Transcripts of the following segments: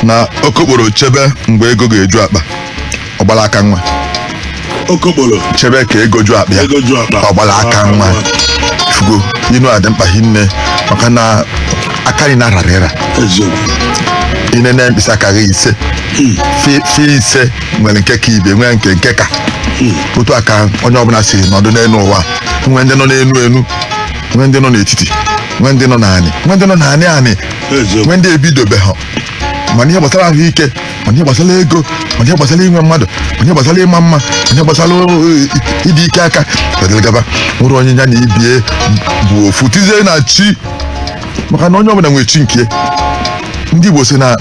na okokporo chebe mgbe ego ga-eju akpa ọgbala aka nwa. Okokporo chebe ka ego ju akpa ya ego ju akpa ọgbala aka nwa. Fugo inu adị mkpa hinne maka na aka anyị na-ararịra ine na mkpịsị aka gị ise fi ise nwere nke ka ibe nwee nke ka otu aka onye ọbụla si nọdụ n'elu ụwa. Nwee ndị nọ n'elu elu, nwee ndị nọ n'etiti, nwee ndị nọ n'anị, nwee ndị nọ n'anị anị, nwee ndị ebidobe ha. Mana ihe gbasara ahụike, mana ihe gbasara ego, mana ihe gbasara inwe mmadụ, mana ihe gbasara ịma mma, mana ihe gbasara ịdị ike aka gaba nwere onye ya na ibie bụ ofu tizie na chi. Maka na onye ọbụla nwere chi nke ndị Igbo si na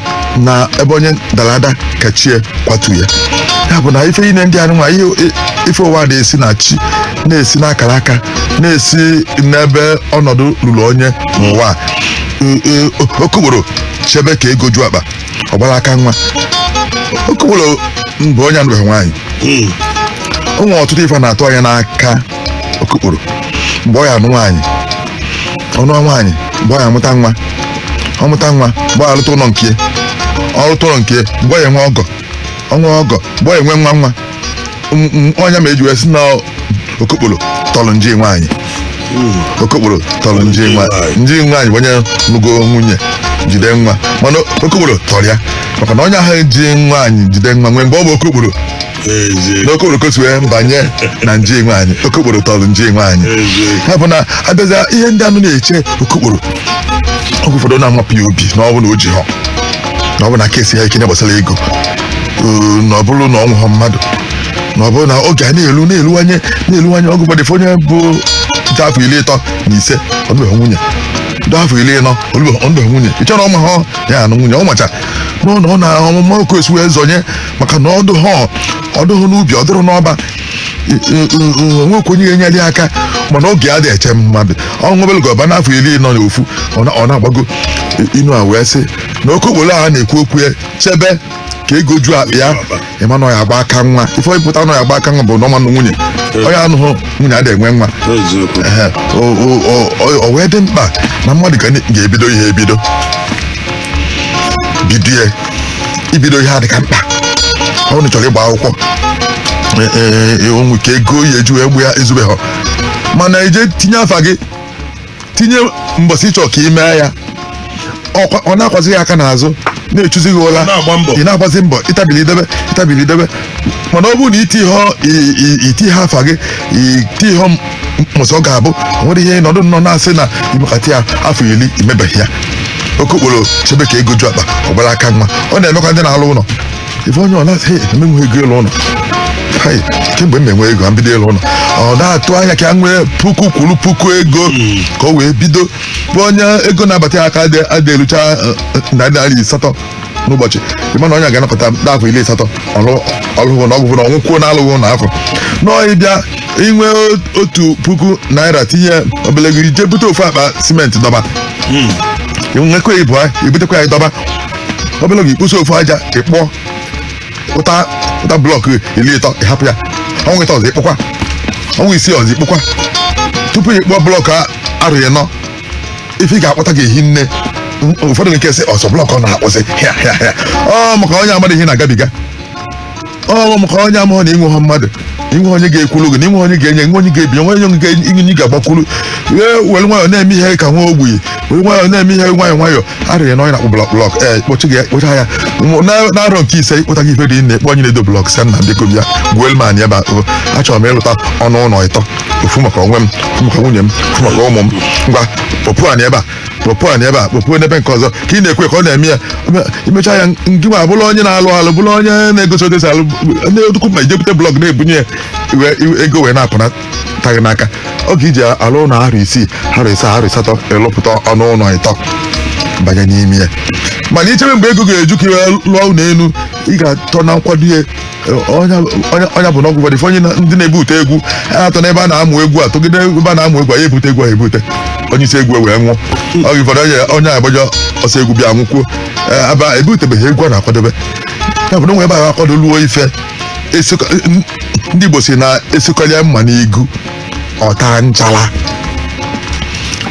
ebe onye dara ada ka chie kwatu ya. Ya bụ na ife ine ndị anụnwa ife ụwa na-esi na chi, na-esi n'akara aka, na-esi n'ebe ọnọdụ lụrụ onye n'ụwa. Okokporo chebe ka ego ju akpa ọgbara aka nwa. Okokporo bụ onye anụbeghị nwaanyị. O nwere ọtụtụ ife na-atụ anya n'aka okokporo mgbe ọ ya anụ nwaanyị, ọnụ nwaanyị mgbe ọ ya amụta nwa, ọmụta nwa mgbe ọ ya alụta ụlọ nke ọlụta ụlọ nke mgbe ọ ya enwe ọgọ, ọnwa ọgọ mgbe ọ ya enwe nwa. Onye ma eji wee si na okokporo tọrọ nji nwaanyị. Okokporo tọrọ nji nwaanyị bụ onye lụgo nwunye jide nwa, mana okokporo tọrọ ya maka na onye ahụ ji nwaanyị jide nwa nwee mgbe ọ bụ okokporo na okokporo kosi wee banye na nji nwaanyị. Okokporo tọrọ nji nwaanyị. Ya bụ na abịaza ihe ndị anụ na-eche okokporo oge ụfọdụ na-amapụ ya obi na ọ bụ na o ji ha, na ọ bụ na kesi ya ike na gbasara ego, na ọ bụrụ na ọ nwụghọ mmadụ, na ọ bụrụ na oge a na-eluwanye ọgụ ụfọdụ ife onye bụ nta afọ 35 ọnụbeghị nwunye, ndị afọ 40 ọnụbeghị nwunye. Ị chọrọ ọma ha ya anụ nwunye ọ macha n'ụlọ ọ na ọmụma oke esi wee zonye maka na ọdụhụ n'ubi ọ dụrụ n'ọba nwekwe onye ga-enyere ya aka. Mana oge adịghị eche mmadụ ọnwebelgọba n'afọ 40 nọ n'ofu ọ na-agbago inu a wee sị na okokporo a na-ekwu okwu ya chebe ka ego ju akpa ya. Ịma na ọ ya agba aka nwa, ife ịpụta na ọ ya agba aka nwa bụ na ọmanụ nwunye, onye anụghụ nwunye adịghị enwe nwa. O wee dị mkpa na mmadụ ga-ebido ihe ibido ibido ihe adịka mkpa. Ọ chọrọ ịgba akwụkwọ onwe ka ego ya eju egbu ya ezube ha, mana ije tinye afa gị tinye mbọsị ịchọ ka ị mee ya, ọ na-akwazi ya aka n'azụ na-echuzi gị ụla, ị na-agbazi mbọ ịtabili idebe. Mana ọ bụrụ na iti ihe afa gị iti ihe mbọsị ọ ga-abụ nwere ihe nọdụ nnọọ na-asị na imekata ya afọ 10 imebeghị ya. Okokporo chebe ka ego ju akpa ọgbara aka nwa. Ọ na-emekwa ndị na-alụ ụlọ ife onye ọ na-asị emenweghị ego ịlụ ụlọ kemgbe m enwe ego mbido ịlụ ụlọ, ọ na-atụ anya ka nwee puku ego ka o wee bido bụ onye ego na-abata ya aka adị elucha narị 800 n'ụbọchị. Ịma na onye ga-anọkọta n'afọ 80 ọlụghụ na ọgwụgwụ na ọnwụkwuo na alụghụ na afọ n'ọhịbịa inwe 1,000 naira tinye obele ego ije bute ofu akpa simenti dọba, nwekwa ibu ebutekwa ya dọba obele gị kpụsị ofu aja ịkpọ ụta blọkụ 30 ịhapụ ya, ọnwa 3 ọzọ ịkpụkwa, ọnwa 6 ọzọ ịkpụkwa. Tupu ịkpọ blọkụ arụghị nọ ife ị ga-akpọta gị ehi nne. Ụfọdụ nke sị ọsọ blọkụ ọ na-akpọsị maka onye amara ihe na-agabiga, maka onye amahụ na inwe ha mmadụ, inwe onye ga-ekwulu gị na inwe onye ga-enye, nwe onye ga-ebi, onye onye ga-agbakwuru were nwayọ na-eme ihe ka nwa ogbenye, were nwayọ na-eme ihe nwayọ arịrị na onye na-akpụ blọk kpocha ya na-arọ nke 5 ịkpụta gị ife dị nne kpọ onye na-edo blọk sị na biko bịa gbuel m anyị ebe achọrọ m ịlụta ọnụ ụlọ 3 ofu maka onwe m, ofu maka nwunye m, ofu maka ụmụ m. Ngwa kpọpụ anyị ebe a kpọpụ n'ebe nke ọzọ ka ị na-ekwe ka ọ na-eme ya. Imecha ya ngị ma bụrụ onye na-alụ alụ, bụrụ onye na-egosi otu esi alụ na-edukwu ma ijepụta blọk na-ebunye ya ego wee na-apụnataghị n'aka. Oge iji alụ ụlọ arụ 6 arụ 7 arụ 8 elụpụta ọnụ ụlọ 3 banye n'ime ya. Mana ichebe mgbe ego ga-eju ka iwe lụọ ụlọ elu, ị ga-atọ na nkwado ihe ọnya bụ na ọgwụ ụfọdụ onye ndị na-ebute egwu atọ n'ebe a na-amụ egwu atọgide ebe a na-amụ egwu anyị ebute egwu ahụ ebute onye isi egwu wee nwụọ. Oge ụfọdụ onye agbajọ ọsọ egwu bịa nwụkwuo aba ebutebeghị egwu a na-akwadobe. Ya bụ na nwe ebe ahụ akwado luo ife ndị Igbo si na esokarịa mma n'igu ọta nchala,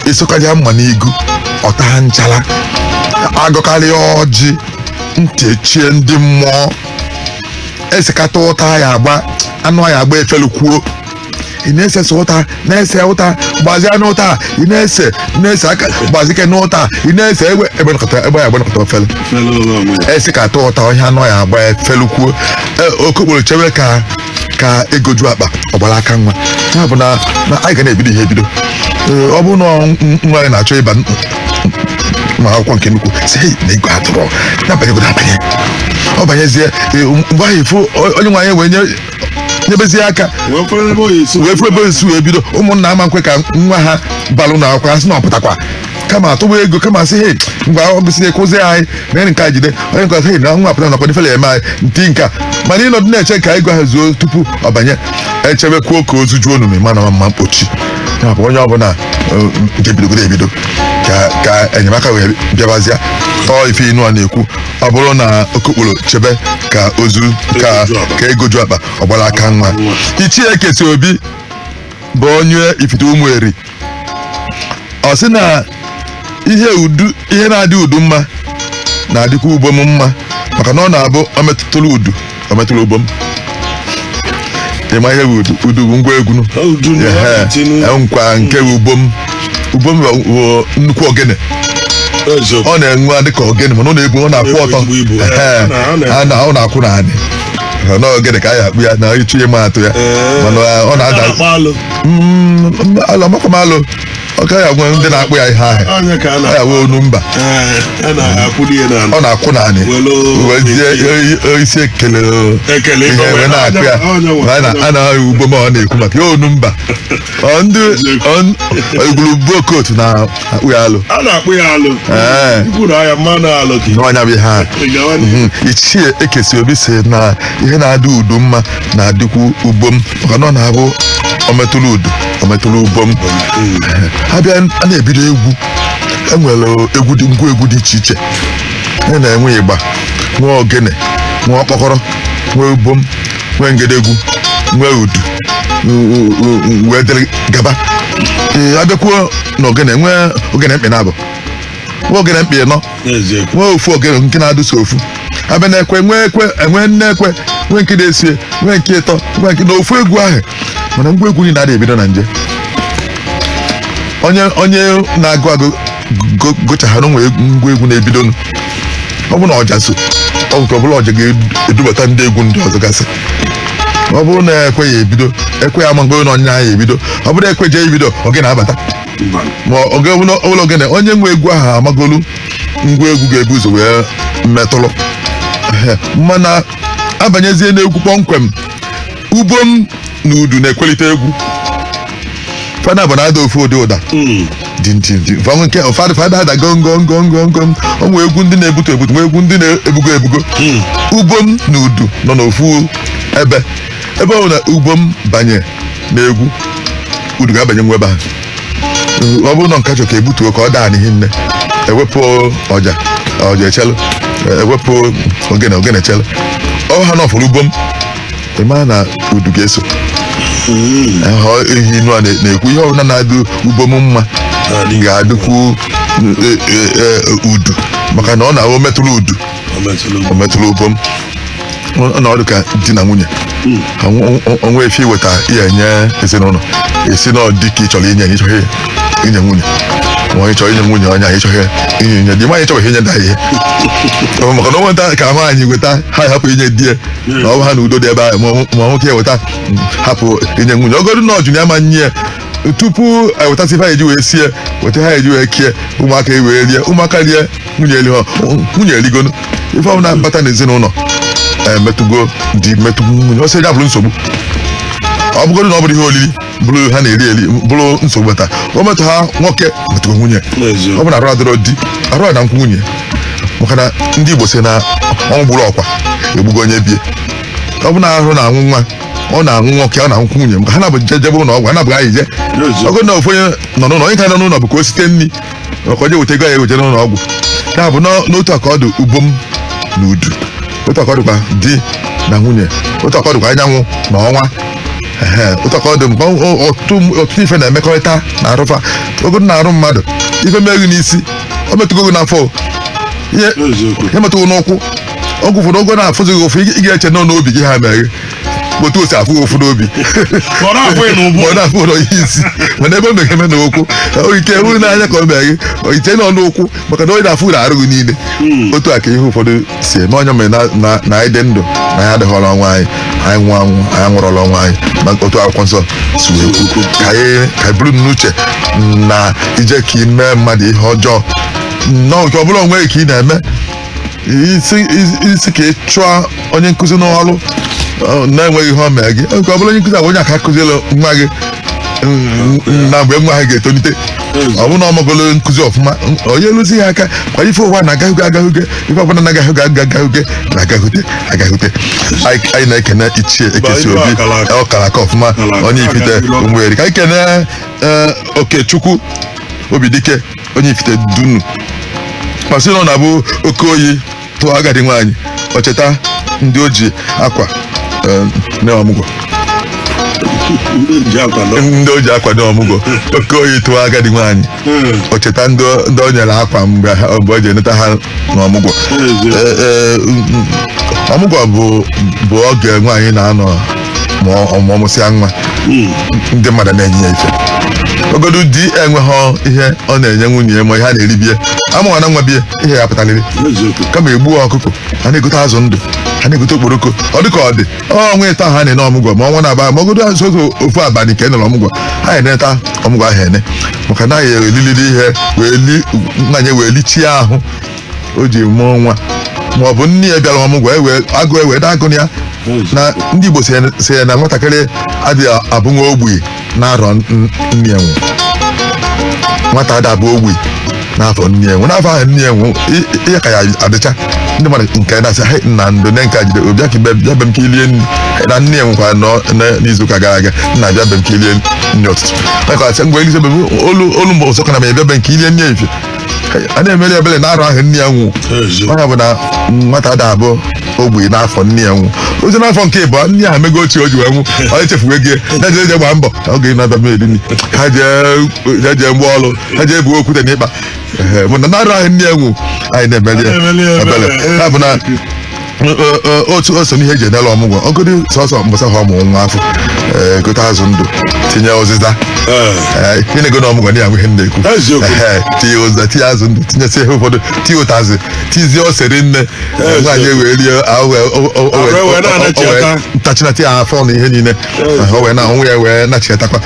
esokarịa mma n'igu ọta nchala, agụkarịa ọjị ntị echie ndị mmụọ esekata ụta ya agba anụ ya agba efelukwuo ị na-ese ụta na-ese ụta gbazie n'ụta ị na-ese aka gbazike n'ụta ị na-ese ebe ya agbanakọta ofele esekata ụta ọhịa anụ ya agba efelukwuo okokporo chewe ka egoju akpa ọgbara aka nwa ya bụ na anyị ga na-ebido ihe ebido ọ bụrụ na nwa anyị na-achọ ịba ma akwụkwọ nke nnukwu si na ego atụrụ na-abanyego na-abanye ọ banyezie mgbe ahụ efu onye nwe anyị wee nyebezie aka wee furu ebe esi wee bido ụmụnna ama nkwe ka nwa ha balụ na akwụkwọ ha sị na ọpụtakwa kama atụgba ego kama sị he mgbe ọ gụsịrị ekụzi anyị na nke a jide onye nke he na nwa apụta nakwa nifele eme anyị nti nka mana ịnọdụ na-eche ka ego ha zuo tupu ọ banye echebekwuo ka ozu juo onume ma na mma mkpochi ya bụ onye ọbụla nke bidogoro ebido ka enyemaka wee bịabazịa ọ ife inu a na-ekwu ọ bụrụ na okokporo chebe ka ozu ka egoju akpa ọgbara aka nwa Ichie Ekesi Obi bụ onye Ifite Ụmụeri ọ sị na ihe na-adị udu mma na-adịkwa ubom mma maka na ọ na-abụ o metụtụrụ udu o metụrụ ubom ịma ihe bụ udu bụ ngwa egwu nkwa nke ubom bụ nnukwu ogene ọ na-enwe adịka ogene mana ọ na-egbu ọ na-akwụ ọtọ ọ na-akwụ na anị n'ogene ka anyị akpụ ya na ịchụ ịma atụ ya mana ọ na-ada alụ ọ gaghị agwa ndị na-akpụ ya ihe ahụ ọ ya wee onu mba ọ na-akwụ na anị wee isi ekele ihe wee na-akpụ ya a na ugbo ma ọ na-ekwu maka ya onu mba igwurugbo kotu na-akpụ ya alụ n'ọnya bụ ihe ahụ Ichie Ekesi Obi sị na ihe na-adị udu mma na-adịkwu ubom maka na ọ na-abụ ometụrụ udu ometụrụ ubom abịa a na-ebido egwu enwere ngwa egwu dị iche iche na-enwe ịgba nwee ogene nwee ọkpọkọrọ nwee ubom nwee ngedegwu nwee udu wee dịrị gaba abịakwuo na ogene nwee ogene mkpị na-abụ nwee ogene mkpị nọ nwee ofu ogene nke na-adụso ofu abịa na ekwe nwee enwe nne ekwe nwee nke na-esie nwee nke ịtọ nwee nke na ofu egwu ahụ mana ngwa egwu niile na-ebido na nje onye na-agụ gochaghara nwe ngwa egwu na-ebidonu ọ bụ na ọja so ọ bụ ka ọ bụla ọja ga-edubata ndị egwu ndị ọzọ gasị ọ bụrụ na ekwe ya ebido ekwe ya ama mgbe na onye ahụ ebido ọ bụrụ ekwe jee ebido oge na-abata ma oge ọbụla ogene onye nwe egwu ahụ amagolu ngwa egwu ga-ebu ụzọ wee metụrụ mana abanyezie n'egwu kpọmkwem ubom na udu na-ekwelite egwu fada bụ na-ada ofu ụdị ụda fada ada gongongongongong onwe egwu ndị na-ebutu ebutu nwe egwu ndị na-ebugo ebugo ubom na udu nọ n'ofu ebe ọ na ubom banye n'egwu udu ga-abanye nwe ebe ahụ ọ bụrụ na nka chọ ka ebutuo ka ọ daa n'ihi nne ewepụ ọja echelu ewepụ ogene echelu ọ ha n'ọfụrụ ubom ịma na udu ga-eso ehi inu a na-ekwu ihe ọbụla na-adị ubom mma ga-adịkwu udu maka na ọ na-ahụ metụrụ udu o metụrụ ubom ọ na-ọdụ ka di na nwunye onwe efi iweta ihe nye ezinụlọ esi na ọ dị ka ị chọrọ inye nwunye ma onye chọrọ inye nwunye onye anyị chọghị inye di nwaanyị chọrọ inye da ihe maka na o nweta ka nwaanyị weta ha hapụ inye di ya na ọ bụ ha na udo dị ebe ahụ ma nwoke eweta hapụ inye nwunye ogodu na ọjụ ya ma nye ya tupu ewetasị ha eji wee sie weta ha eji wee kie ụmụaka wee rie ụmụaka rie nwunye erigonu ife ọbụla na-abata n'ezinụlọ emetụgo di metụgo nwunye ọsọ ya bụrụ nsogbu ọ bụgodu na ọ bụrụ ihe olili bụrụ ha na-eri bụrụ nsogbu taa o metụ ha nwoke metụgo nwunye ọ bụ na arụ adịrọ di arụ na nkwụ nwunye maka na ndị Igbo si na ọnwụ gburu ọkwa egbugo onye bie ọ bụ na ahụ na-anwụ nwa ọ na-anwụ nwoke ọ na-anwụ nwunye maka ha na-abụ jebe ụlọ ọgwụ ha na-abụghị anyị je ọgụ na ofu onye nọ n'ụlọ onye ka nọ n'ụlọ bụ ka o site nri maka onye weta ego ya ewete n'ụlọ ọgwụ ya bụ n'otu aka ọ dị ubom na udu otu aka ọ dịkwa di na nwunye otu aka ọ dịkwa anyanwụ na ọnwa otu aka ọ dị mgbe ọtụtụ ife na-emekọrịta na arụfa ogodo na-arụ mmadụ ife meghị n'isi o metụgo gị n'afọ ihe metụgo n'ụkwụ ọgwụ ụfọdụ ogo na-afụzi gị ụfụ ị ga-eche nọ n'obi gị ha mere otu osi afụ ụfụ n'obi ọ na-afụ ụlọ ihe isi mana ebe o meghe eme n'ụkwụ ike hụ n'anya ka o mere gị iche nọ n'ụkwụ maka na onye na-afụ ụlọ arụ gị niile otu a ka ihe ụfọdụ si eme onye mere na anyị dị ndụ na anyị adịghọrọ ọnwa anyị anyị nwụọ anwụ anyị nwụrọla ọnwa anyị ma otu akwụkwọ nsọ si wee kwu ka anyị buru n'uche na ije ka ime mmadụ ihe ọjọọ nnọọ nke ọ bụla onwe ka ị na-eme isi ka ị chụọ onye nkụzi n'ọrụ na-enweghị ihe o mee gị nke ọ bụla onye nkụzi a onye aka akụziela nwa gị na mgbe nwa ha ga-etolite ọ bụrụ na ọ magolo nkụzi ọfụma onye lụzi ya aka kwa ife ụwa na-agaghụge agaghụge ife ọbụla na-agaghụge agaghụge na-agaghute anyị na-ekene ichie Ekesi Obi ọkara aka ọfụma onye Ifite Ụmụeri ka anyị kene Okechukwu Obidike onye Ifite Dunu masị na ọ na-abụ oke oyi tụọ agadi nwaanyị o cheta ndị oji akwa n'ọmụgwọ ndị o ji akwa n'ọmụgwọ oke oyi tụọ agadi nwaanyị o cheta ndị o nyere akwa mgbe o ji eneta ha n'ọmụgwọ ọmụgwọ bụ oge nwaanyị na-anọ ma ọmụsịa nwa ndị mmadụ na-enye ya ife ogodu di enweghị ihe ọ na-enye nwunye ya ma ihe a na-eribie amụghana nwa bie ihe ya pụtalịrị kama egbuo ọkụkọ a na-egote azụ ndụ a na-egote okporoko ọ dịka ọ dị ọnwa ịta ha na-ene ọmụgwọ ma ọnwa na-aba ma ogodo azụ ofu abalị nke nọrọ ọmụgwọ ha na-eneta ọmụgwọ ahụ ene maka na ya eliliri ihe nna wee lichie ahụ o ji mụọ nwa ma ọ bụ nne ya bịara ọmụgwọ agụ ewee agụ ya na ndị Igbo si ya na nwatakịrị adịghị abụ nwa ogbenye na-arọ nne ya nwụ nwata ada abụ ogbenye n'afọ nne ya nwụ n'afọ ahụ nne ya nwụ ihe ka ya adịcha ndị mmadụ nke na-asị ha na ndụ ne nke jide obi aka bịa be m ka ilie nri na nne ya nwekwa n'izuụka gara aga nna bịa be m ka ilie nri ọtụtụ maka asị ngwa elize olu mgbe ọzọ ka na m ebịa be m ka ilie nri efe a na-emere ebele na-arụ ahụ nne ya nwụ onye bụ na nwata ada abụ ogbenye n'afọ nne ya nwụ ozi n'afọ nke ịbụ nne ya mego ochie o ji wee nwụ onye chefuwe gị na-eje gbaa mbọ oge na-abịa m eri nri ha jee mgbe ọrụ ha jee buo okwute na ịkpa mana na-arụ ahụ nne ya nwụ anyị na-emeli ebele ya bụ na otu o so n'ihe eji enela ọmụgwọ ogodi sọsọ mbọsa ha ọmụ nwa afọ gote azụ ndụ tinye ụzịza ihe na-ego na ọmụgwọ na ya nweghị na-ekwu tinye ụzịza tinye azụ ndụ tinyesi ihe ụfọdụ tinye ụtazị tizie oseri nne nwaanyị wee rie ntachinata ya afọ na ihe niile o wee na onwe ya wee nachiatakwa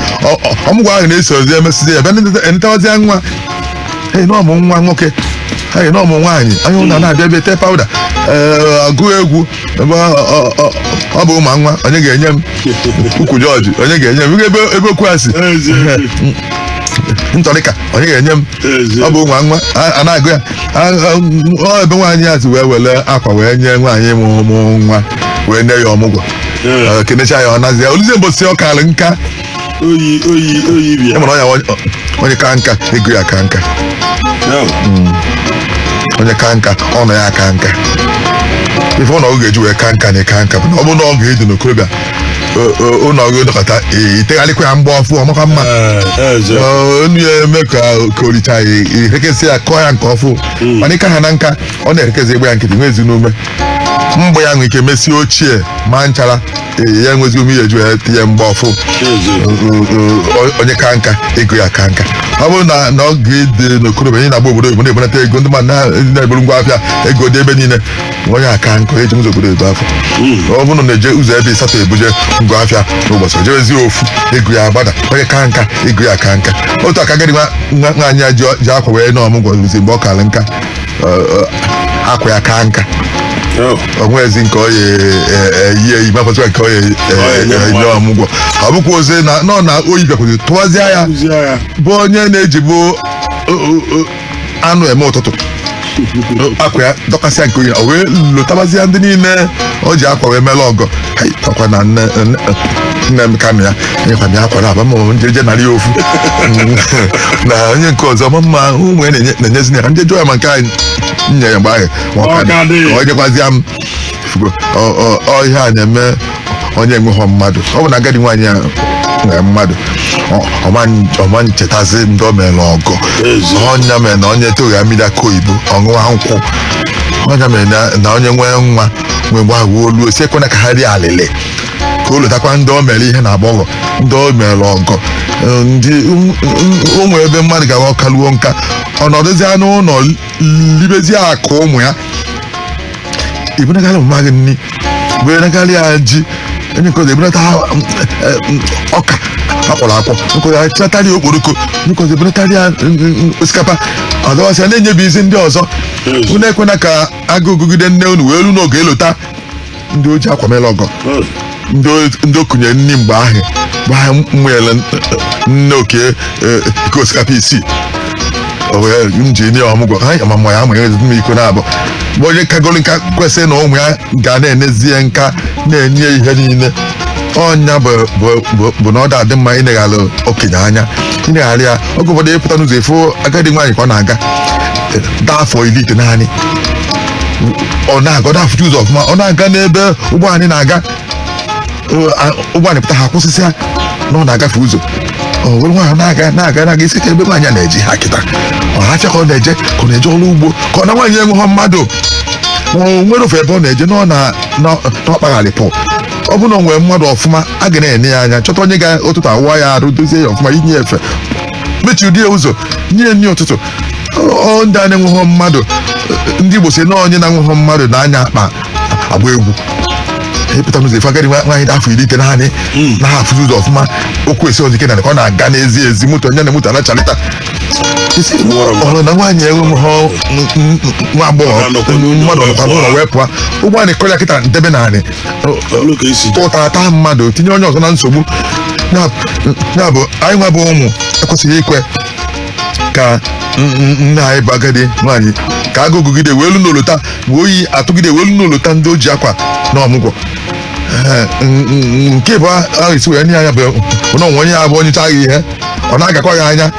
ọmụgwọ ahụ na-esozi emesizi ya bịa netawazie nwa n'ọmụ nwa nwoke n'ọmụ nwaanyị anya ụlọ na-abịa bịa tee pawuda agụ egwu ọ bụ ụmụ nwa onye ga-enye m ukwu Jọọjị onye ga-enye m ebe okwu asị ntọrịka onye ga-enye m ọ bụ ụmụ nwa a na-agụ ya ebe nwaanyị asị wee were akwa wee nye nwaanyị mụ nwa wee nye ya ọmụgwọ kenecha ya ọ nazi ya oluzie mbosi ọ karị nka ịmara onye ka nka ego ya ka nka onye ka nka ọnụ ya aka nka ife ụlọ ọ ga-eji wee ka nka na ịka nka bụ na ọ bụrụ na ọ ga-edu n'okorobịa ụlọ ọgụ dọkọta itegharịkwa ya mgba ọfụ ọmaka mma olu ya eme ka oricha ya erekesị ya kọọ ya nke ọfụ mana ịka ha na nka ọ na-erekezi egbe ya nkịtị nwe ezinụme mgbe ya nwere ike mesie ochie ma nchara ya enwezi ume ihe eju ya tinye mgba ọfụ onye ka nka ego ya ka nka ọ bụrụ na ọ ga-ede n'okorobịa anyị na-agba obodo oyibo na-ebunata ego ndị mmadụ na-eburu ngwa afịa ego dị ebe niile onye aka nka eji ụzọ obodo ebe afọ ọ bụrụ na eje ụzọ ebe ịsatọ ebuje ngwa afịa n'ụbọchị ojebezi ofu ego ya agbada onye ka nka ego ya ka nka otu aka agadi nwaanyị ya ji akwa wee n'ọmụgwọ zi mgbe ọ karị nka akwa ya ka nka onwezi nke ọ ya eyi mapụtara nke ọ ya enye ọmụgwọ ọ bụkwa ozi nọ na oyi bịakwuru tụwazie ya bụ onye na-ejibu anụ eme ụtụtụ akwa ya dọkasịa nke oyi o wee lụtabazia ndị niile o ji akwa wee mere ọgọ akwa na nne m ka ya nyekwa m ya akwa na aba ma njeje narị ya ofu na onye nke ọzọ mma ụmụ ya na-enyezi ya ka nje jụọ ya ma nke anyị nye ya mgbe ahụ ọ jekwazịa m ihe a na-eme onye enweghọ mmadụ ọ bụ na agadi nwaanyị ya nwere mmadụ ọma nchetazi ndị o mere ọgọ ọnya mere na onye toghị mmiri aka oyibo ọṅụwa nkwụ ọnya mere na onye nwee nwa nwee gbagwo olu osekwena ka ha rie alịlị ka o lotakwa ndị o mere ihe na agbọghọ ndị o mere ọgọ ndị ụmụ ebe mmadụ gawa ọkaluo nka ọnọdụzi anụ ụlọ libezie akụ ụmụ ya ibunagala mma gị nni ibunagala ya ji onye nke ọzọ ebunata ọka akpọrọ akpọ nkọzi achịnatara ya okporoko nke ọzọ ebunatara ya osikapa ọzọwasị ya na-enyebi isi ndị ọzọ unu ekwena ka agụụ gụgide nne unu wee ru n'oge elota ndị oji akwamela ọgọ ndị okunye nni mgbe ahụ mmụnyere nne oke ike osikapa isii injinia ọmụgwọ amamma ya ama ya iko na-abụ mgbe onye kagoro nka kwesịrị na ụmụ ya ga na-enezie nka na-enye ihe niile ọnya bụ na ọ da-adị mma ịneghara okenye anya ịneghara ya oge ụfọdụ ịpụta n'ụzọ efu agadi nwaanyị ka ọ na-aga daa afọ 10 naanị ọ na-aga ọ dafụcha ụzọ ọfụma ọ na-aga n'ebe ụgbọ anyị na-aga ụgbọ anyị pụta ha kwụsịsịa na ọ na-agafe ụzọ were nwaanyị na-aga isi ka ebe nwaanyị na-eji ha kịta ọ hafịa ka ọ na-eje ka ọ na-eje ọrụ ugbo ka ọ na nwaanyị enweghọ mmadụ nwere ofe ebe ọ na-eje n'ọkpagharịpụ ọ bụrụ na o nwere mmadụ ọfụma a ga na-ene ya anya chọta onye ga-ụtụtụ awụwa ya arụ dozie ya ọfụma inye efe mechie ụdị ya ụzọ nye nri ụtụtụ ndị a na-enweghọ mmadụ ndị Igbo si na onye na-enweghọ mmadụ na-anya akpa agba egwu ịpụta n'ụzọ efu agadi nwaanyị afọ 10 naanị na-ahafụ ụzọ ọfụma okwu esi ozike na ka ọ na-aga n'ezi ezi moto onye na moto anachalịta ọrụ na nwaanyị enweghọ nwa agbọghọ mmadụ ọnụkwa n'ụlọ wee pụọ ụgbọ anyị kọrịa kịta ndebe naanị ụtata mmadụ tinye onye ọzọ na nsogbu ya bụ anyị nwa bụ ụmụ ekwesịghị ikwe ka nne anyị bụ agadi nwaanyị ka agụ gụgide welu n'olota ma oyi atụgide welu n'olota ndị o ji akwa na ọmụgwọ nke bụ ahụ isi wee nye anya bụ na onwe onye ya bụ onye chaghị ihe ọ na-agakwa ya anya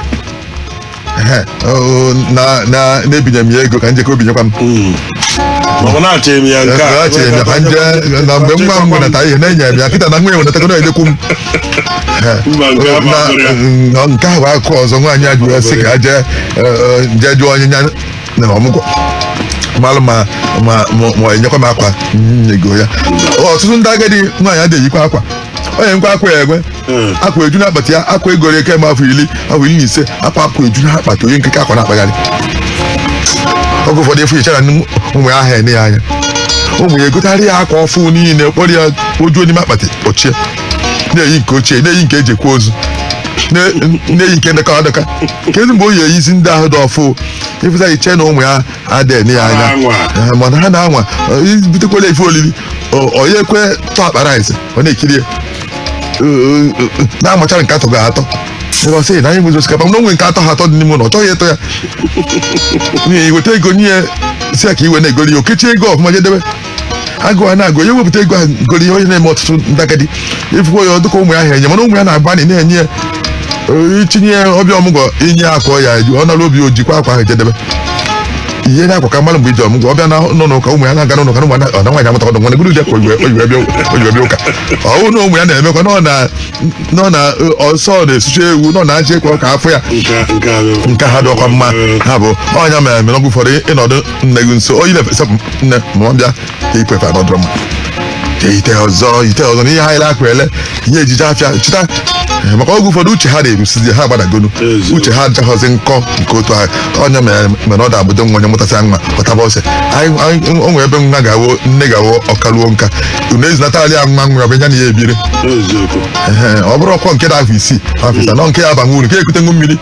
na-ebinye m ya ego ka njekọ obinyekwa m na mgbe nwa m nwenata ihe na-enye m ya kịta na nwa enwenatakọ na-edekwu m nke ahụ akụkọ ọzọ nwaanyị a jụrụ sị ka jee jụọ onye ya na ọmụgwọ malụ ma enyekwa m akwa nyego ya ọtụtụ ndị agadi nwaanyị adịghị eyikwa akwa onye nkwa akwa ya enwe akwa eju na akpati ya akwa egoro eke ma afọ 15 akwa eju na akpati onye nkeke akwa na-akpagharị oge ụfọdụ efu yechara ụmụ ya ahụ ene ya anya ụmụ ya egotarị ya akwa ọfụ niile kpọrọ ya ojuo n'ime akpati ochie na-eyi nke ochie na-eyi nke ejekwa ozu na-eyi nke ndekọ adọka kedu mgbe o yi eyizi ndị ahụ dị ọfụ ịfụza iche na ụmụ ya adịghị ene ya anya mana ha na-anwa butekwala ife olili onye ekwe tọ akpa rice ọ na-ekiri na-amachara nke atọ ga-atọ ebe ọ sị na anyị nwezi osikapa na onwe nke atọ ha atọ dị n'ime ụlọ ọ chọghị ịtọ ya n'ihi weta ego nye ya si ya ka iwe na-egori ya okechie ego ọfụma jedebe agụ a na-agụ onye wepụta ego ahụ gori onye na-eme ọtụtụ ndagadi ifukwa ya dịka ụmụ ya ahụ enye mana ụmụ ya na-agba na-enye ya itinye ya ọbịa ọmụgwọ inye akwa ya eju ọ nara obi ojikwa akwa ahụ jedebe ihe na-akwa ka mmadụ mgbe iji ọmụgwọ ọbịa na ụlọ ụka ụmụ ya na-aga n'ụlọ ka ụmụ na nwaanyị amụta ọdụ nwane gụrụ ka oyiwe ụka ọwụ na ụmụ ya na-emekwa nọ na ọsọ na-esucha ewu nọ na aja ekwe ka afọ ya nke ha dị ọkwa mma ha bụ ọnya mere mere ọgwụ ụfọdụ ịnọdụ nne gị nso oyi na-efesa nne ma bịa ka ikwefe anọdụrụ mma ite ọzọ na ihe ha ile akwa ele ihe ejije afịa chịta maka oge ụfọdụ uche ha na-erusizi ha gbadagonu uche ha achaghọzi nkọ nke otu ahụ onye mere ọ da-abụdo nwa onye mụtasị nwa ọtaba ose o nwere ebe nwa gawo nne gawo ọkaruo nka unu ezinatali ya nwa nwere ọbịa na ya ebiri ọ bụrụ ọkwọ nke dị afọ 6 afọ 7 nọ nke ya abanwe uru nke ekutenwu mmiri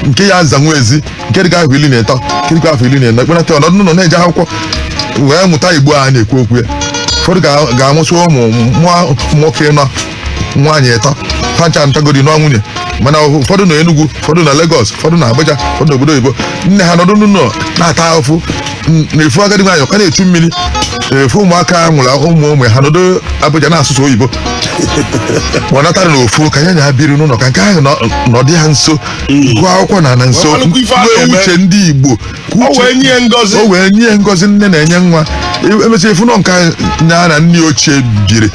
nke ya azanwu ezi nke dịka afọ 13 nke dịka afọ 14 ekpenata ọnọdụ ụlọ na-eje akwụkwọ wee mụta Igbo a na-ekwu okwu ya ụfọdụ ga-amụsị ụmụ nwoke nọ nwaanyị ịtọ pancha ntagodi nụọ nwunye mana ụfọdụ na Enugu ụfọdụ na Lagos ụfọdụ na Abuja ụfọdụ n'obodo oyibo nne ha nọdụ n'ụlọ na-ata ahụfụ na-efu agadi nwaanyị ọka na-echu mmiri efu ụmụaka nwụrụ ụmụ ha nọdụ Abuja na-asụsụ oyibo ma ọ natara na ofu ka ya nya biri n'ụlọ ka nke ahụ nọdị ha nso gụọ akwụkwọ na nso uche ndị Igbo o wee nye ngozi nne na-enye nwa emesịa efu nọ nka nya na nne ochie biri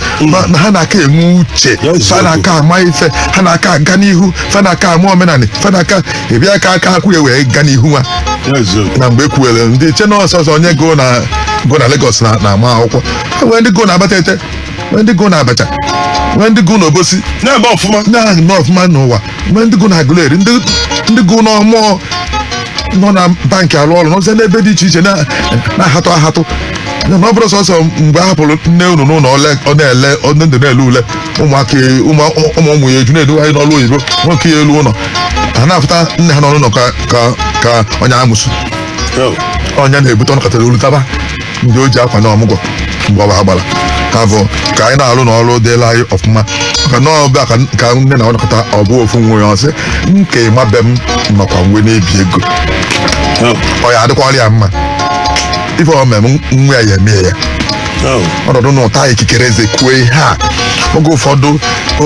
na ha na-aka enwe uche fa na-aka ama ife ha na-aka aga n'ihu fa na-aka ama omenala fa na-aka ebia aka akwụ ya wee gaa n'ihu nwa na mgbe ekwuwere ndị iche na ọsọsọ onye go na Lagos na ama akwụkwọ nwee ndị go na Abatete, nwee ndị go na Abacha, nwee ndị go na Obosi na-eme ọfụma n'ụwa, nwee ndị go na Aguleri, ndị go na ọmụọ nọ na bankị arụ ọrụ n'ọzọ n'ebe dị iche iche na-ahatụ na ọ bụrụ sọsọ mgbe a hapụrụ nne unu n'ụlọ ọ na-ele ndụ na-ele ule ụmụ ya eju na-edu anyị n'ọrụ oyibo nwoke ya elu ụlọ ha na-afụta nne ha n'ọrụ ụlọ ka onye amụsụ ọnya na-ebute ọnọkọtara olu taba ndị o ji akwa na ọmụgwọ mgbe ọba ha gbara ha bụ ka anyị na-alụ n'ọrụ dịla anyị ọfụma maka na ọbịa ka nne na ọnọkọta ọ bụ ofu nwe ya ọsị nke mabe m makwa nwe na-ebi ego ọ ya adịkwara ya mma ife omeme nwa ya eme ya ọnọdụ na ụta ikikere eze kwuo ihe a oge ụfọdụ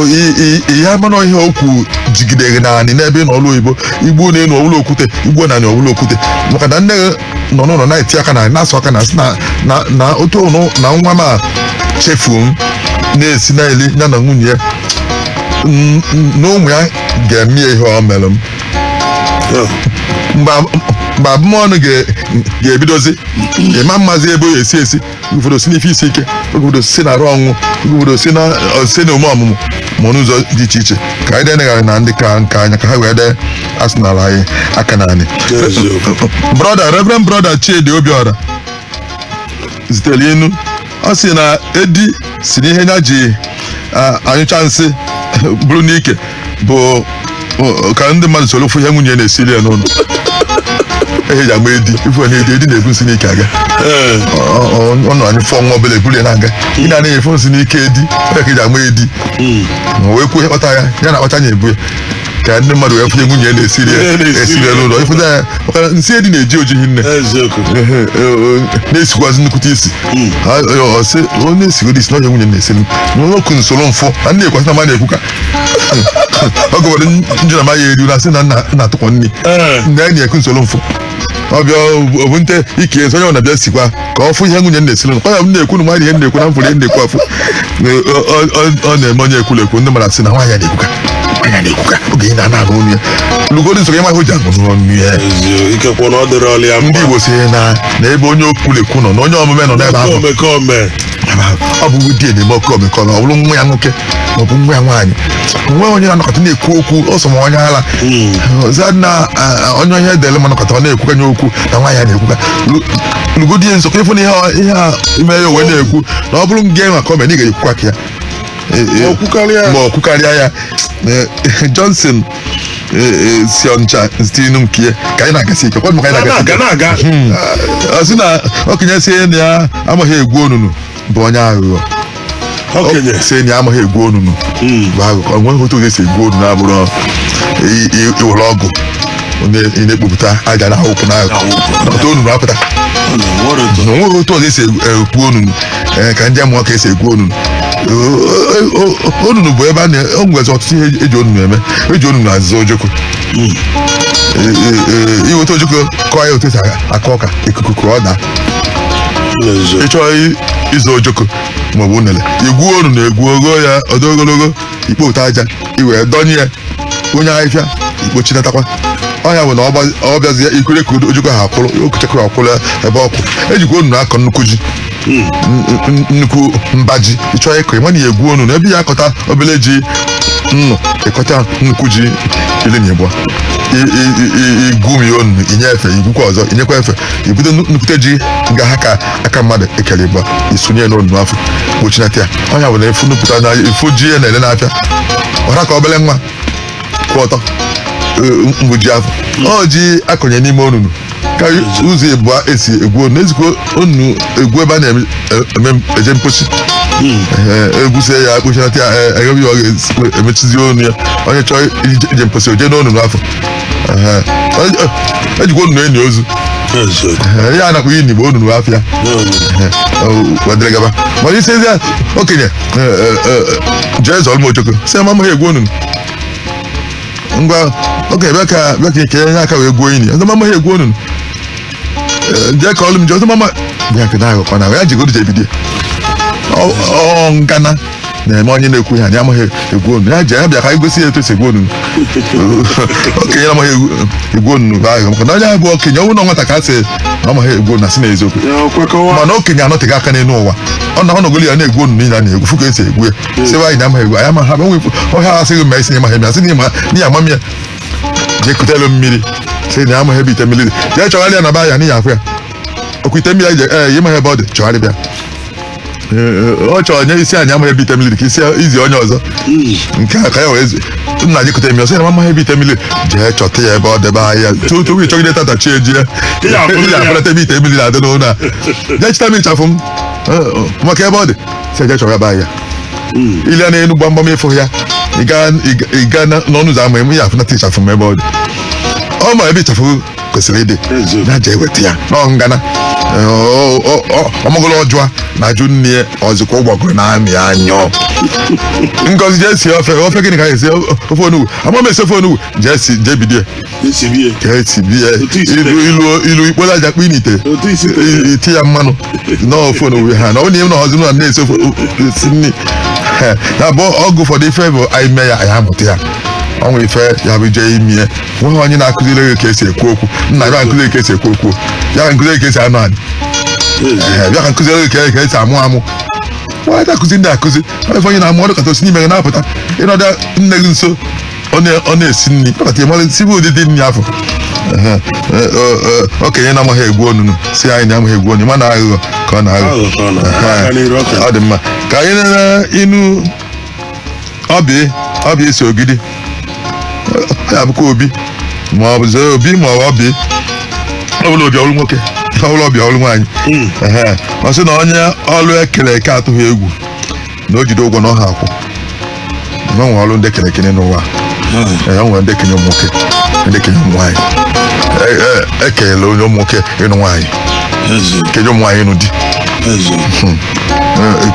ihe mana ihe okwu jigidere naanị n'ebe n'ọrụ oyibo igbo na-enu ọwụlọ okwute igbo na ọwụlọ okwute maka na nne nọ n'ụlọ na-eti aka na na-asụ aka na otu ụnụ na nwa m a chefuo m na-esi na-eli ya na nwunye ya na ụmụ ya ga-eme ihe ọ mere m mgbe abụmọnụ ga-ebidozi ịma mmazi ebe o esi ụfọdụ si n'ife isi ike, ụfọdụ si na arụ ọnwụ, ụfọdụ si na omume ọmụmụ ma n'ụzọ dị iche iche ka anyị denegharị na ndị ka nke anya ka ha wee dee asịnala anyị aka naanị. Reverend Brother Chidi Obiora zitere inu ọ sị na edi si n'ihe ya ji anyụcha nsị bụrụ n'ike bụ ka ndị mmadụ soro ofu ihe nwunye na-esiri ya n'ụlọ eji agba edi ifu edi na-ebu nsị n'ike aga ọnụ anyị fụọ nwa obele ebuli na-aga ị na-anaghị efu nsị n'ike edi onye ka eji agba edi wee kwuo ihe kpata ya na akpacha anya ebu ya ka ndị mmadụ wee fụnye nwunye na-esiri ya n'ụlọ ịfụta ya maka nsị edi na-eji ojihi nne na-esikwazi nnukwute isi onye esigodo isi na onye nwunye na-esiri nwoke nsoro mfụ na nna ekwasị na ma na-ekwuka oge ụfọdụ njụ na amaghị eri na sị na nna atụkọ nri nna enyi ekwu nsoro mfụ ọbịa obu nte ike nso onye ọ na-abịa sikwa ka ọ fụ ihe nwunye na-esiri ọ ya m na-ekwu na nwaanyị ihe na-ekwu na mfụrụ ihe na-ekwu afụ ọ na-eme onye ekwulekwu ndị mmadụ asị na nwaanyị na-ekwuka oge ị na-ana ọnụ ya lugodi nsogị ma ihe o ji agụ n'ọnụ ya ndị Igbo si na ebe onye okwulekwu nọ na onye omume nọ n'ebe ahụ ọ bụ di na-eme oke omekọrọ ọ bụrụ nwa ya nwoke ma ọ bụ nwa ya nwaanyị nwe onye na-anọkọta na-ekwu okwu ọsọ ma onye ala na onye onye edele ma nọkọta ọ na-ekwukanye okwu na nwaanyị na-ekwuka lugodi nsogị ịfụ na ihe a ime ya onwe na-ekwu na ọ bụrụ nge nwa ka o mere ị ga-ekwukwa ka ya ma ọ kwukarịa ya. Johnson si Ọnịcha stinu nke ya ka anyị na-agasi ike kwa maka anyị na-aga ọ sị na okenye si na ya amaghị egwu onunu bụ onye aghụghọ si na ya amaghị egwu onunu bụ aghụghọ ọ nweghị otu oge si egwu onunu abụrụ iwere ọgụ ị na-ekpopụta aja na akwụkwọ n'akụkụ onunu apụta onweghị otu oge si ekwu onunu ka ndị amụọ ka esi egwu onunu onunu bụ ebe o nwezi ọtụtụ ihe eji onunu eme eji onunu azịza ojoko iweta ojoko kọọ ya otu esi aka ọka ikuku ka ọ daa ịchọọ ịzụ ojoko maọbụ unele igwuo onunu egwu ogo ya ọdọ ogologo ikpopụta aja iwee dọnye ya onye ahịfịa ikpochinatakwa ọnya bụ na ọ bịazi ikwere ka ojoko ha akwụrụ okuchekwa akwụrụ ebe ọkwụ ejikwa onunu akọ nnukwu ji nnukwu mbaji ịchọọ ịkọ ịma na ya egwu onu na ebe ya akọta obele ji nnụ ịkọta nnukwu ji ile na ịbụa igumi onu inye efe igwukwa ọzọ inyekwa efe ibute nnukwute ji ga ha ka aka mmadụ ekele ịbụa isonye n'onu afọ gbochinata ya ọnya bụ na efu nnupụta na efu ji ya na-ele n'afịa ọra ka obele nwa kwụ ọtọ mgbuji afọ ọ ji akọnye n'ime onunu ka ụzọ ịbụa esi egwu onu ezikwa onu egwu ebe a na-eme eje mpochi egwusie ya akpụchinata ya eghebe ya ọ ga-emechizi onu ya onye chọọ ije mpochi oje n'onu n'afọ ejikwa onunu enyi ozu ya anakwa iyi n'igbo onunu afịa wedere gaba mana isi ezi okenye jee zọrọ m ojoko si ama amaghị egwu onunu ngwa okenye bịa ka ike nye aka wee gwuo ini ọzọ amaghị egwu onunu jee ka ọlụ m ji ọzọ mama bịa ka na-aghọkwa na ya jigodo je ebido ngana na-eme onye na-ekwu ya anyị amaghị egwu onunu ya ji ya bịa ka anyị gosi ya etu esi egwu onunu okenye na-amaghị egwu onunu bụ aghụghọ maka na onye ahụ bụ okenye ọnwụ na nwata ka a sị na ọmaghị egwu na si n'eziokwu mana okenye anọteghị aka n'elu ụwa ọ nọgoli ya na-egwu onunu niile a na-egwu fụ ka esi egwu ya sịba anyị na-amaghị egwu anyị amaghị enwe ọhịa asịghị mma isi ịmaghị ya sị n'ihi amam ya jee kutelu mmiri sị na amaghị ebe ite mmiri dị jee chọgharị ya na be anya n'ihi afọ ya okwu ite mmiri je ịmaghị ebe ọ dị chọgharị bịa ọ chọrọ nye isi anyị amaghị ebe ite mmiri ka isi izi onye ọzọ nke a ka ya wee nna gị kute mmiri ọsị na amaghị ebe ite mmiri jee chọta ya ebe ọ debe ahịa tupu ịchọgide tata chi eji ya apụlata ebe ite mmiri na-adị n'ụlọ a jee chita m ịchafụ m maka ebe ọ dị si eje chọrọ ebe ahịa ile na enu gbamgbam ịfụ ya ị gaa n'ọnụ ụzọ ama ya afụnata ịchafụ m ebe ọ dị ọ ma ebe ịchafụ kwesịrị ịdị ya jee weta ya n'ọ ngana ọmụgolo ọjụa na ajụ nne ọzụkwa ụgbọgụrụ na amị anyọ ngozi jee sie ofe gịnị ka esi ofe onugbu ama m esi ofe onugbu jee bido jee sibie ilu ikpolo aja kpụ n'ite iti ya mmanụ n'ofe onugbu ha na onye m na ọzọ na na-esi ofe nri na bụ ọgụ ụfọdụ ife bụ anyị mee ya anyị amụta ya ọnwa ife ya bụ jee ime nweghị onye na-akụziri ka esi ekwu okwu nna ya nkụziri ka esi ekwu okwu ya ka nkụziri ka esi anụ anyị bịa ka nkụziri ka esi amụ amụ nwaanyị na-akụzi ndị akụzi ife onye na-amụ ọdụ kata osi n'ime na-apụta ịnọdụ nne gị nso ọ na-esi nri ọkata ịmara sibe ụdịdị nri afọ okenye na-amaghị egwu onunu si anyị na-amaghị egwu onye mana aghụghọ ka ọ na-aghọ ọ dị mma ka anyị lere inu ọbịa esi ogidi ya bụkwa obi ma ọ bụ zee obi ma ọ bụ obi ọbụla obi ọrụ nwoke ọbụla ọbịa ọrụ nwaanyị ọ sị na onye ọrụ ekele eke atụghị egwu na o jide ụgwọ na ọha akwụ na onwe ọrụ ndị kere ekene n'ụwa o nwere ndị kenye ụmụ nwoke ndị kenye ụmụ nwaanyị ekelele onye ụmụ nwoke ịnụ nwaanyị kenye ụmụ nwaanyị ịnụ di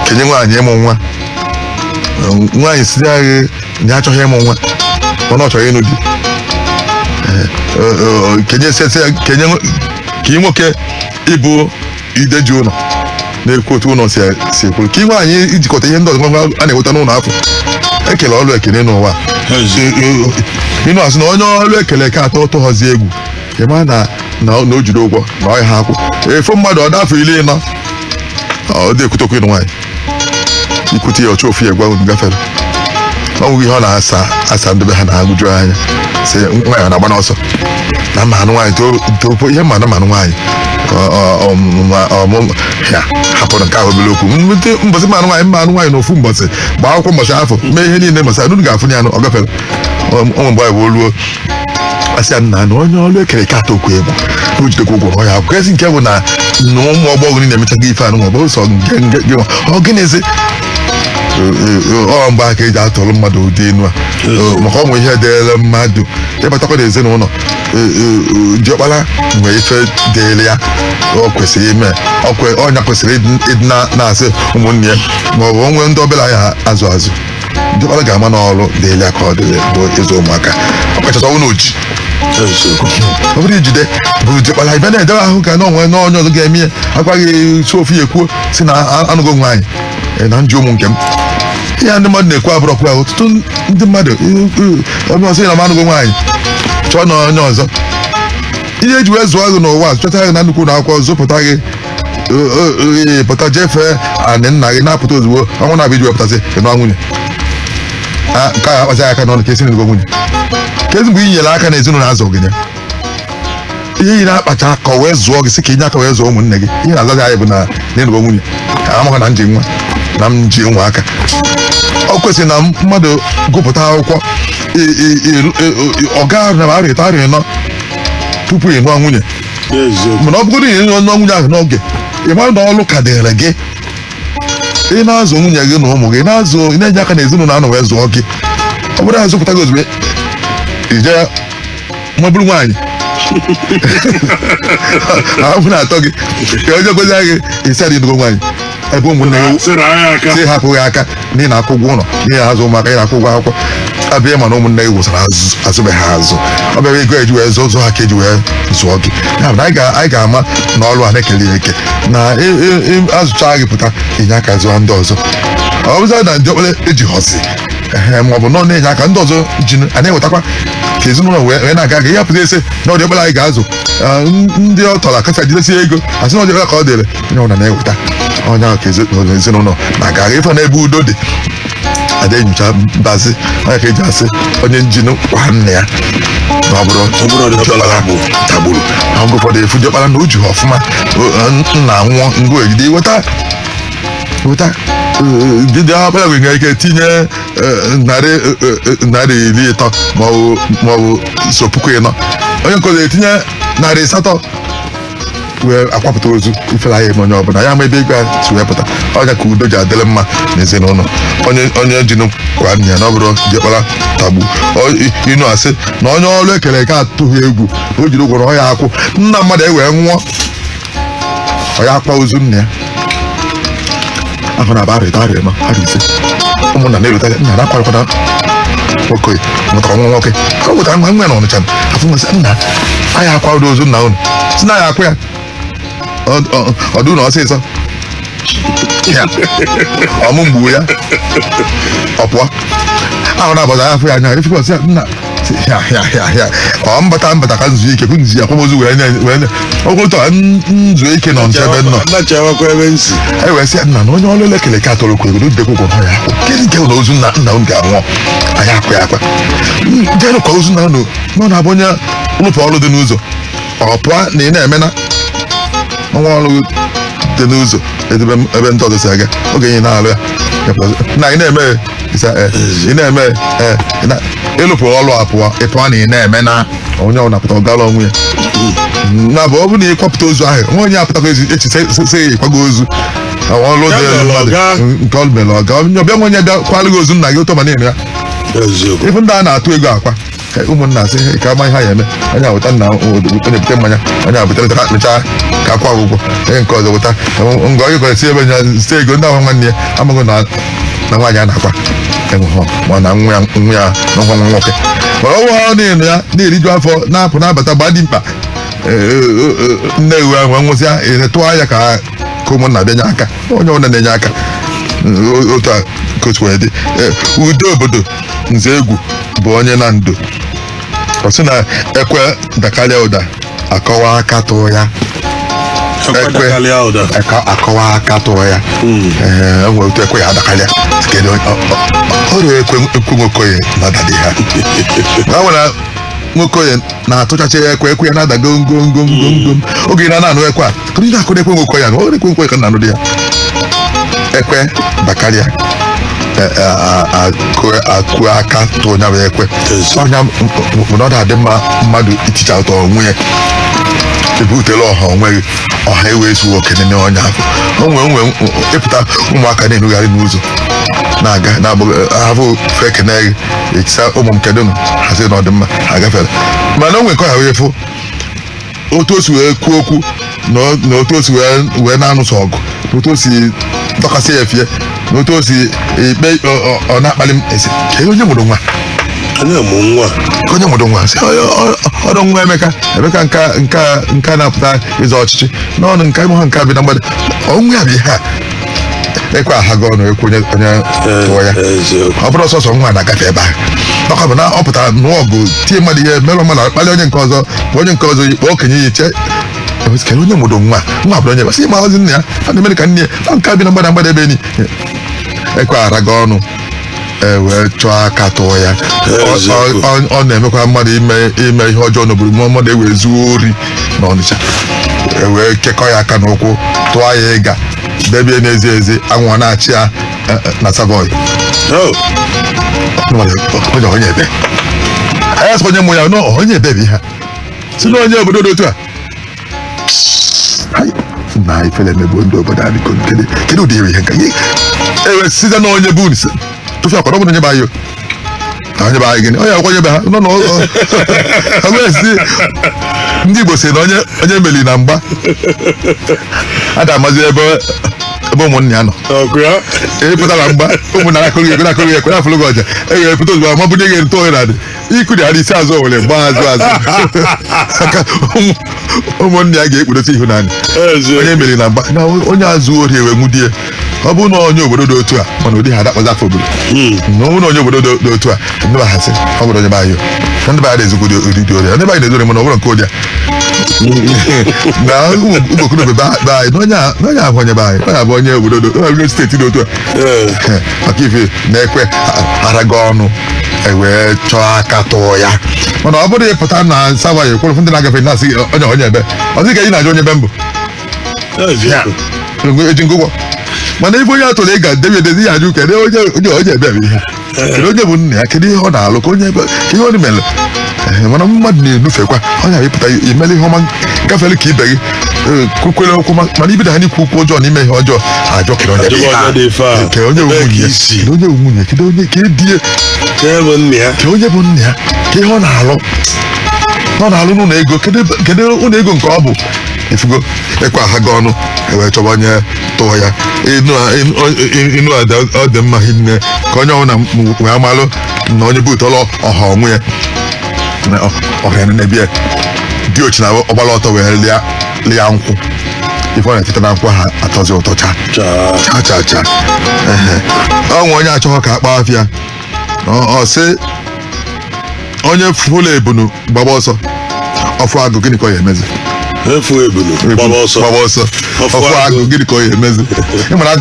kenye nwaanyị ịmụ nwa nwaanyị si agha nye achọghị ịmụ nwa ọ chọrọ ịnụ di kenye ka ị nwoke ịbụ ideji ụlọ na-ekwu otu ụlọ si ekwu ka ị nwaanyị ijikọta ihe ndị ọzọ a na-enweta n'ụlọ afọ ekele ọrụ ekele n'ụwa ịnụ asị na onye ọrụ ekele ka atọ tọghọzi egwu ịma na o jiri ụgwọ na ọya ha akwụ efu mmadụ ọ dafọ ile ịnọ ọ dị ekwutokwu ịnụ nwaanyị ikwute ya ọchụ ofu ya gwa unu gafere ọ nwụghị ihe ọ na-asa ndebe ha na-agụju anya si nwaanyị na-agba n'ọsọ na mma anụ nwaanyị topo ihe mma na mmanụ nwaanyị ya hapụrụ nke ahụ obere okwu mbọsị mmanụ nwaanyị mma anụ nwaanyị na ofu mbọsị gbaa akwụkwọ mbọsị afọ mee ihe niile mbọsị anụ ga-afụ ya anụ ọ gafere ụmụ mgbe anyị bụ oluo asị ya nna na onye ọrụ ekere ka atọ okwu egwu o jidekwa ụgwọ ọ ya akwụkwọ ezi nke bụ na ụmụ ọgbọghọ niile emechaghị ife anụ maọbụ ụsọ ọ gịnịzi ọ mgbe aka eji atụrụ mmadụ ụdị enu a maka ọ nwe ihe dịrị mmadụ ịbatakwa na ezinụlọ diọkpara nwee ife dịrị ya ọ kwesịrị ime ọnya kwesịrị ịdị na-asị ụmụnne ya maọbụ onwe ndị ọbụla ya azụ diọkpara ga-ama n'ọrụ dịrị ya ka ọ dịrị bụ ịzụ ụmụaka ọkachasị ọnwụ na oji ọ bụrụ ijide bụ diọkpara ibe na-edere ahụ ka na onwe n'onye ọzọ ga-eme ya akwaghị su ofu ya ekwuo si na anụgo nwaanyị na nji ụmụ nke m ya ndị mmadụ na-ekwu abụrọkwa ya ọtụtụ ndị mmadụ ọsị na m anụgo nwaanyị chọọ na onye ọzọ ihe eji wee zụọ gị n'ụwa chọta gị na nnukwu na akwụkwọ zụpụta gị pụta jefee anị nna gị na-apụta ozugbo ọnwụ na-abịa iji wepụtasị ịnụọ nwunye nke a akpacha aka n'ọnụ ka esi n'ego nwunye ka ezi mgbe i nyere aka na ezinụlọ azụ gị ihe ị na-akpacha aka wee zụọ gị sị ka inye aka wee zụọ ụmụnne gị ihe na-azaghị anyị bụ na n'enugo nwunye amaghị na nji nwa na m ji nwa aka ọ kwesịrị na mmadụ gụpụta akwụkwọ ọ gaa na arịa ịtọ arịa ịnọ tupu ị nụọ nwunye mana ọ bụgodị ịnụọ nwunye ahụ n'oge ị mara na ọlụ ka dịrị gị ị na-azụ nwunye gị na ụmụ gị ị na-enye aka na ezinụlọ anọ wee zụọ gị ọ bụrụ na azụpụta gị ozugbo ije mabụrụ nwaanyị ahụ na-atọ gị ka onye gozi gị isi adị nnukwu nwaanyị ebe ụmụnne gị si hapụghị aka n'ihi na akwụ ụgwọ ụlọ n'ihi na azụ ụmụaka ị na-akwụ ụgwọ akwụkwọ abịa ma na ụmụnne gị wụsara azụbeghị azụ ọ bịara ego eji wee zụọ ha ka eji wee zụọ gị ya bụ na anyị ga-ama na ọrụ a na-ekele ya eke na azụcha gị pụta inye aka zụọ ndị ọzọ ọ bụzị na ndị okpere eji họzi ma ọ bụ nọ na-enye aka ndị ọzọ ji a na-ewetakwa ka ezinụlọ wee na-aga aga ya pụta ese na ọdị ọkpara anyị ga-azụ ndị ọ tọrọ akasa jidesie ego asị na ọdị ọkpara ka ọ dịrị onye ọbụla na-eweta onye ahụ ka ezinụlọ na-aga aga ife n'ebe udo dị ada enyocha mbazi onye ka eji asị onye njin kwa nne ya na ọ bụrụ diọkpara tagburu na oge ụfọdụ efu diọkpara na o ji ọfụma nna nwụọ ngụ egide weta gide ọkpara nwere ike tinye narị 30 maọbụ so puku 4 onye nke ọzọ etinye narị 800 wee akwapụta ozu ifere ahịa eme onye ọbụla ya ma ebe ego a si wee pụta ọnya ka udo ji adịrị mma n'ezinụlọ onye ji kwa nne ya na ọ bụrụ diọkpara tagbu inu asị na onye ọrụ ekere eke atụghị egwu o jiri ụgwọ na ọ ya akwụ nna mmadụ ewee nwụọ ọ ya akwa ozu nne ya afọ na-aba arịta arịa nọ arịa ise ụmụnna na-erute nna na-akwarakwana nwoke mụtara nwa nwoke ọ pụtara nwa nwa na Ọnịcha afọ nwesị nna anyị akwa ozu nna unu si na ya akwụ ya ọdụ na ọsịsọ ọmụ mgbu ya ọ pụọ ahụ na-abaza ya afọ ya anya efekwa sị ya nna ọ mbata ka nzu ike nzi akwamozu wee okwụtọ nzu ike nọ nchebe nọ wee sị ya nna na onye ọrụ elekere ka atọrọ kwa egodo dịkwa ụgwọ ya akwụ kedụ nke na ozu nna unu ga-anwụọ anyị akwa ya akwa jenụ ka ozu nna unu nọ na-abụ onye rụpụ ọrụ dị n'ụzọ ọ pụọ na ị na-emena ọnwa ọrụ dị n'ụzọ ebe ndị ọzọ si aga oge ị na-alụ ya na ị na-eme ị na-eme ịlụpụ ọrụ apụọ ịpụọ na ị na-eme na onye ọ na-apụta ọgara onwe ya na bụ ọ bụrụ na ị kwapụta ozu ahụ nwa onye apụtakwa echi sị ya ịkwago ozu ọrụ dị mmadụ nke ọ mere ọga onye ọbịa nwa onye bịa kwalụghị ozu nna gị ụtọ ma na-enu ya ife ndị a na-atụ ego akwa ụmụnna sị ka ama ihe ha ya eme onye awụta nna onye bute mmanya onye abụta mechaa ka akwa ụgwọ onye nke ọzọ wụta ngọ onye kwere si ebe nya site ego ndị ahụ nwanne ya amaghị na nwaanyị a na-akwa enwehọ ma na nwa ya na nwa nwoke mana ọnwa ha na-enu ya na-eriju afọ na-apụ na-abata gbaa dị mkpa nne ewu ahụ nwụsịa tụọ anya ka ụmụnna bịanye aka onye ọbụla na-enye aka otu a ka otu wee dị udo obodo nze egwu bụ onye na ndo ọ sị na ekwe dakarịa ụda akọwa aka tụọ ya akọwa aka tụọ ya enwere otu ekwe ya adakarịa ọrụ ekwe nwokoye na-adadị ha na nwere nwokoye na-atụchacha ya ekwe ya na-ada gomgomgomgom oge na na-anụ ekwe a kụrụ ihe akụrụ ekwe nwokoye na ọrụ ekwe nwokoye ka na-anụ dị ya ekwe dakarịa akụ aka tụọ nya bụ ekwe ọnya na ọ na-adị mma mmadụ iticha ụtọ onwe ya ebutela ọha onweghị ọha ewee zuo okene na ọnya afọ onwe ịpụta ụmụaka na-enugharị n'ụzọ na-aga na-abụ fekene etisa ụmụ m kedu hazi na ọdịmma ha gafere mana o nwere nke ọha wee fụ otu o si wee kwuo okwu na otu o si wee na-anụsọ ọgụ na otu o si dọkasị ya efie na otu o si ikpe ọ na-akpali m esi ka onye mụrụ nwa onye mụrụ nwa sị ọrụ nwa Emeka nka na-apụta ịzọ ọchịchị n'ọnụ nka ịmụ ha nke bi na mgbede ọnwụ ya bụ ihe a ekwe ahaga ọnụ ekwe onye tụọ ya ọ bụrụ ọsọsọ nwa na-agafe ebe ahụ ọka bụ na ọ pụtara nụọ ọgụ tie mmadụ ihe merụ mmadụ akpali onye nke ọzọ ikpe okenye ya iche kere onye mụrụ nwa bụrụ onye basị ịma ozi nna ya a na-emere ka nne ya na nke bi na mgbede ebe enyi ekwe araga ọnụ wee chọọ aka tụọ ya ọ na-emekwa mmadụ ime ihe ọjọọ n'obodo mmadụ ewee zuo ori na Ọnịcha wee kekọọ ya aka n'ụkwụ tụọ ya ịga debie n'ezi ezi anwụ na-achị ya na Savoy onye ebe anya sị onye mụ ya onye ebe bụ ihe si na onye obodo dị otu a na ifele emegbuo ndị obodo anyị kedu ụdị ihe nka ewe siza na onye bụ tụfịa akwado ọbụla onye bụ anyị onye bụ anyị gịnị onye akwanye be ha nọ n'ezi ndị Igbo si na onye meli na mgba a da-amazi ebe ụmụnne ya nọ pụtara mgba ụmụnna akụghị ekwe na-afụlụ gị ọja eghere pụta ozugbo ma bụrụ ihe ntụ ohe na-adị ikuri adị isi azụ owere gbaa azụ aka ụmụnne ya ga-ekpudosi ihu naanị onye meri na mgba na onye azụ ori ewe nwudie ọ bụrụ na onye obodo dị otu a mana ụdị ha adakpọzi afọ obodo na ọ bụrụ na onye obodo dị otu a ndị ba hasị ọ bụrụ onye be anyị ndị be anyị na-ezikwa ụdị ọrịa ndị be anyị na-ezore mana ọ bụrụ nke ụdị na ụmụokorobịa be anyị na onye ahụ onye be anyị onye abụ onye obodo steeti dị otu a maka ife na-ekwe araga ọnụ ewee chọọ aka tụọ ya mana ọ bụrụ ịpụta na sava ya ekwerụ ndị na-agafe na-asị onye ebe ọ sị ka ị na-ajụ onye be mbụ eji ngụgwọ mana ife onye atụrụ ị ga edezi ya ajụ kedu onye ebe bụ ihe kedu onye bụ nna ya kedu ihe ọ na-alụ ka onye ihe ọ mere mana mmadụ na-enufekwa onye ahụ ịpụta imele ihe ọma gafere ka ibe gị kwukwere okwu mana ibido ha n'ikwu okwu ọjọọ n'ime ihe ọjọọ ajọ kere onye nwunye kedu onye ka edie ka onye bụ nna ya ka ihe ọ na-alụ n'ụlọ ego kedu ụlọ ego nke ọ bụ ifugo ekwe aha gị ọnụ ewee chọba onye tụọ ya ịnụ ada ọ dị mma hinne ka onye ọbụla wee malụ na onye butọrọ ọha onwe ya ọrịa na-ebie dị ochi na ọgbara ọtọ wee lịa nkwụ ife ọ na-eteta na nkwụ ha atọzi ụtọ cha ọnwe onye achọghọ ka akpa afịa ọ sị onye fụlụ ebunu gbaba ọsọ ọfụ agụ gịnị ka ọ ya emezi gbaba ọsọ ọfụ agụ gịnị ka ọ ya emezi ịmara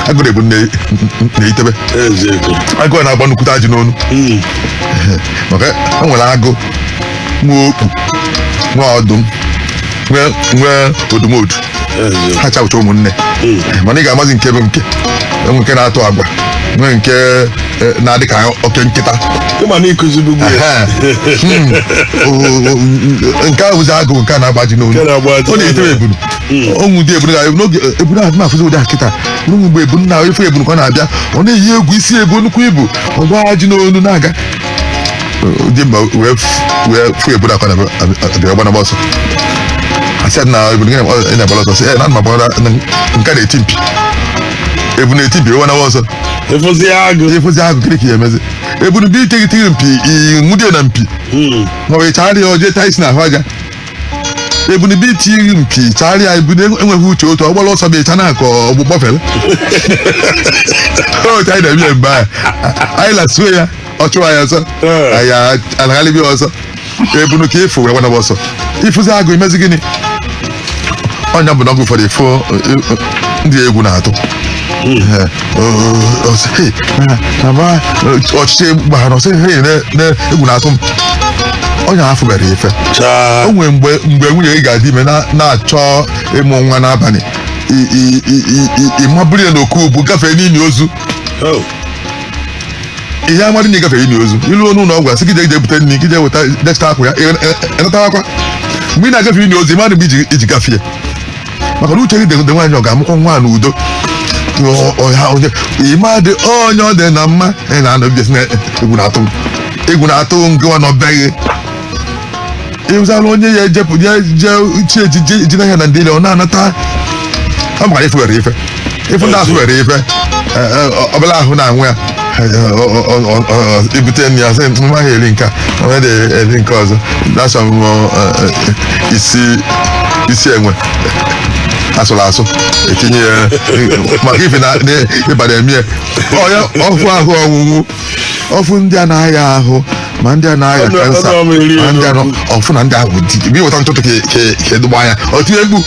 agụrụ ebu na-eyitebe agụ na-agba nnukwute ajị n'onu maka o nwere agụ nwee okpu nwee ọdụm nwee odumodu ha chawụcha ụmụnne mana ị ga-amazi nke bụ nke na-atụ agwa nwee nke na-adị ka oke nkịta nke ahụ bụzi agụ nke a na-agbaji n'olu ọ na-etere ebunu onwu dị ebunu n'oge ebunu ahụ na-afụzi ụdị akịta n'ụmụ mgbe ebunu na efe ebunu ka ọ na-abịa ọ na-eyi egwu isi ebu nnukwu ibu ọ gbaa ji n'olu na-aga dị mba wee fụ ebunu akọ na-abịa gbana ọsọ asị na ebunu na-agbara ọsọ sị na ana m agbara nke na-eti mpi ebunu na-eti mpi ewe na ọsọ efozi agụ gịnị ka ya emezi ebunu bụ iteghị mpi nwudie na mpi maọbụ ịchagharị ya oje taa isi na ahụ aja ebunu bụ itighị mpi chagharị ya ebunu enweghị uche otu ọ gbara ọsọ bụ ịcha na ka ọgbụ kpọfere otu anyị na-eme mgbe anyị lasuo ya ọ chụwa ya ọsọ anyị alagharịbi ọsọ ebunu ka ịfụ wee gbanaba ọsọ ịfụzi agụ imezi gịnị ọnya bụ na ọgụ ụfọdụ ịfụ ndị egwu na-atụ ọchịchị gbara ọsị na egwu na-atụ m onye afọ mere ife o nwere mgbe nwunye gị ga-adị ime na-achọ ịmụ nwa n'abalị ịmabụrụ ya n'oku ubu gafee n'imi ozu ihe amadị na ịgafere imi ozu ilu ọnụ ụlọ ọgwụ asị gị je bute nri gị je weta dechita akwụ ya ịnatakwa mgbe ị na-agafe imi ozu ịmadụ mgbe iji gafee maka na uche gị dị nwaanyị ọ ga-amụkwa nwa n'udo ịmadị onye ọ dị na mma ị na-anọ bịasị na egwu na-atụ ngịwa n'ọbeghị ịzara onye ya ejepụ je chi ejiji na ya na ndị ile ọ na-anata ọ maka ife were ife ife ndị ahụ were ife ọbụla ahụ na-anwụ ya ibute nri ya sị nwa ahụ eri nke a onye dị-eri nke ọzọ na-asọ isi enwe asụrụ asụ etinye ya maka ife na ịbara eme ọfụ ahụ ọnwụnwụ ọfụ ndị a na-aya ahụ ma ndị a na-aya kansa ma ndị ọfụ na ndị ahụ dị iweta ntụtụ ka edugba anya ọ tinye mkpu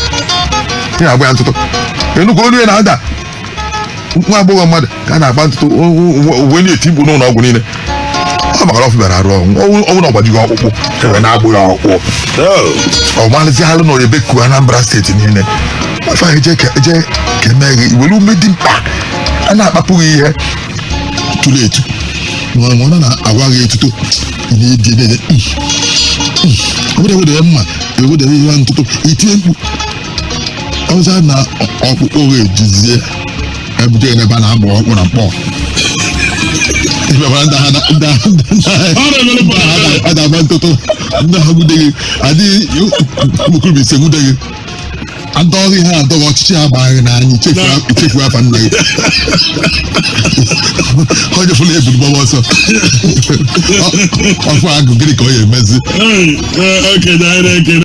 ị na-agba ya ntụtụ enugwu olu ya na-ada nwa agbọghọ mmadụ ka a na-agba ntụtụ uwe na-eti mkpu n'ụlọ ọgwụ niile ọ maka ọfụ bịara arụ ọnwụ na ọgbajighị ọkpụkpụ wee na-agbụ ya ọkpụkpụ ọ malịzi alụ na ebe ku Anambra steeti niile afọ ahụ je ka emeghị iwere ume dị mkpa a na-akpapụghị ihe tụrụ etu ọ na-agwaghị etuto na-ede ewedewede mma ewedere ihe ntụtụ itinye mkpu ọzọ na ọkpụkpụ gị ejuzie ebuje n'ebe a na-agba ọkpụ na mkpọ a ga-agba ntụtụ ndị ha gwudeghị adịghị ụmụokorobịa ise gwudeghị adọghị ha adọghị ọchịchị ha gbaghị n'anya ichefu afa nna gị onye fụla eburu gbaba ọsọ ọfụ agụ gịnị ka ọ ya emezi